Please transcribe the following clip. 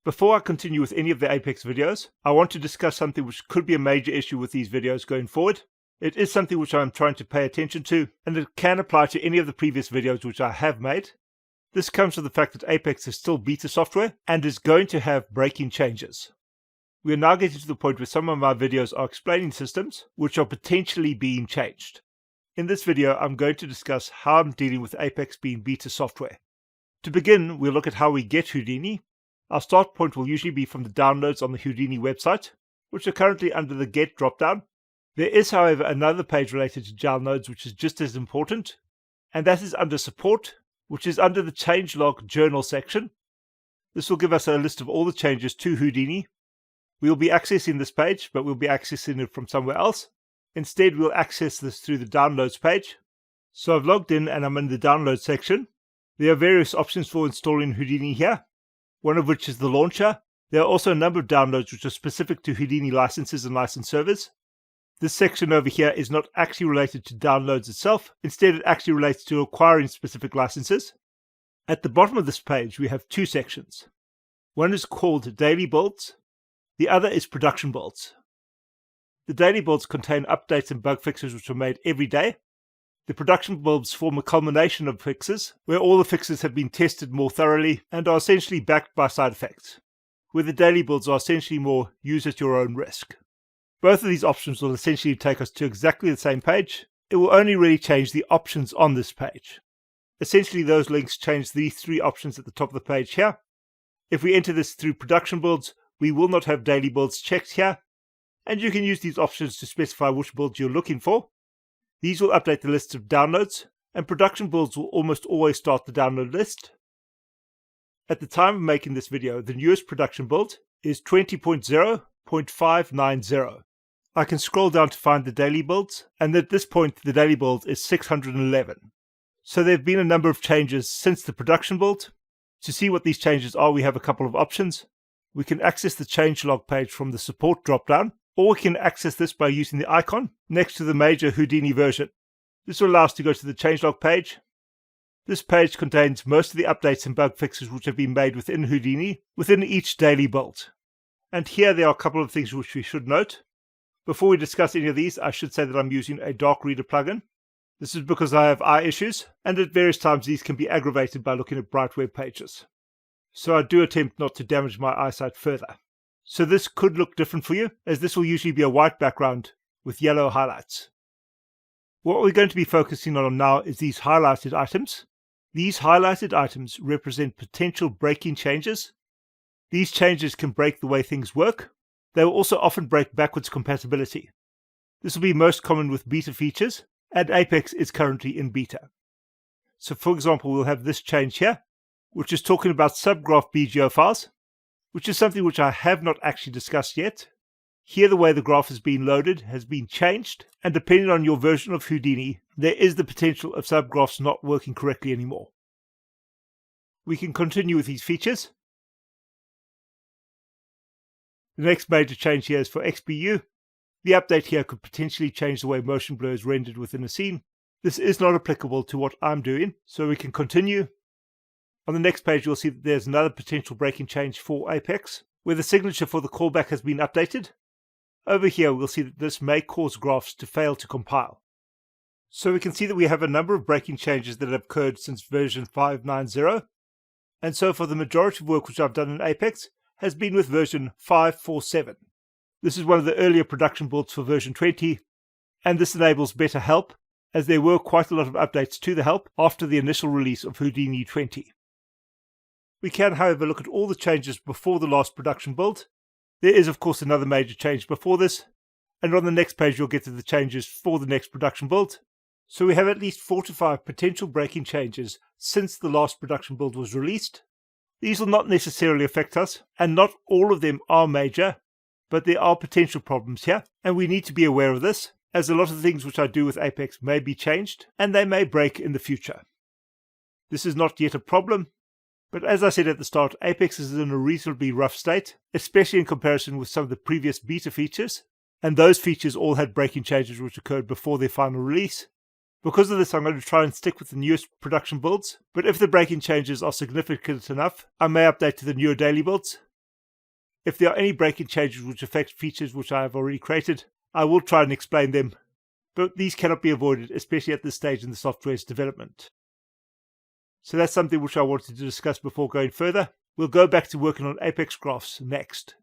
Before I continue with any of the Apex videos, I want to discuss something which could be a major issue with these videos going forward. It is something which I am trying to pay attention to, and it can apply to any of the previous videos which I have made. This comes from the fact that Apex is still beta software and is going to have breaking changes. We are now getting to the point where some of my videos are explaining systems which are potentially being changed. In this video, I'm going to discuss how I'm dealing with Apex being beta software. To begin, we'll look at how we get Houdini. Our start point will usually be from the downloads on the Houdini website, which are currently under the Get dropdown. There is, however, another page related to downloads which is just as important, and that is under Support, which is under the Changelog Journal section. This will give us a list of all the changes to Houdini. We'll be accessing this page, but we'll be accessing it from somewhere else. Instead, we'll access this through the Downloads page. So I've logged in and I'm in the Downloads section. There are various options for installing Houdini here, one of which is the launcher. There are also a number of downloads which are specific to Houdini licenses and license servers. This section over here is not actually related to downloads itself. Instead, it actually relates to acquiring specific licenses. At the bottom of this page, we have two sections. One is called Daily Builds. The other is Production Builds. The daily builds contain updates and bug fixes which are made every day. The production builds form a culmination of fixes, where all the fixes have been tested more thoroughly and are essentially backed by side effects, where the daily builds are essentially more use at your own risk. Both of these options will essentially take us to exactly the same page. It will only really change the options on this page. Essentially, those links change these three options at the top of the page here. If we enter this through production builds, we will not have daily builds checked here, and you can use these options to specify which build you're looking for. These will update the list of downloads, and production builds will almost always start the download list. At the time of making this video, the newest production build is 20.0.590. I can scroll down to find the daily builds, and at this point the daily build is 611. So there have been a number of changes since the production build. To see what these changes are, we have a couple of options. We can access the changelog page from the support dropdown, or we can access this by using the icon next to the major Houdini version. This will allow us to go to the changelog page. This page contains most of the updates and bug fixes which have been made within Houdini, within each daily build. And here there are a couple of things which we should note. Before we discuss any of these, I should say that I'm using a Dark Reader plugin. This is because I have eye issues, and at various times these can be aggravated by looking at bright web pages. So I do attempt not to damage my eyesight further. So this could look different for you, as this will usually be a white background with yellow highlights. What we're going to be focusing on now is these highlighted items. These highlighted items represent potential breaking changes. These changes can break the way things work. They will also often break backwards compatibility. This will be most common with beta features, and Apex is currently in beta. So for example, we'll have this change here, which is talking about subgraph BGO files, which is something which I have not actually discussed yet. Here the way the graph is being loaded has been changed, and depending on your version of Houdini, there is the potential of subgraphs not working correctly anymore. We can continue with these features. The next major change here is for XPU. The update here could potentially change the way motion blur is rendered within a scene. This is not applicable to what I'm doing, so we can continue. On the next page, you'll see that there's another potential breaking change for Apex, where the signature for the callback has been updated. Over here, we'll see that this may cause graphs to fail to compile. So we can see that we have a number of breaking changes that have occurred since version 5.90. And so for the majority of work which I've done in Apex has been with version 5.4.7. This is one of the earlier production builds for version 20, and this enables better help, as there were quite a lot of updates to the help after the initial release of Houdini 20. We can, however, look at all the changes before the last production build. There is, of course, another major change before this, and on the next page you'll get to the changes for the next production build. So we have at least 4 to 5 potential breaking changes since the last production build was released. These will not necessarily affect us, and not all of them are major, but there are potential problems here, and we need to be aware of this, as a lot of the things which I do with Apex may be changed, and they may break in the future. This is not yet a problem, but as I said at the start, Apex is in a reasonably rough state, especially in comparison with some of the previous beta features, and those features all had breaking changes which occurred before their final release. Because of this, I'm going to try and stick with the newest production builds, but if the breaking changes are significant enough, I may update to the newer daily builds. If there are any breaking changes which affect features which I have already created, I will try and explain them, but these cannot be avoided, especially at this stage in the software's development. So that's something which I wanted to discuss before going further. We'll go back to working on Apex graphs next.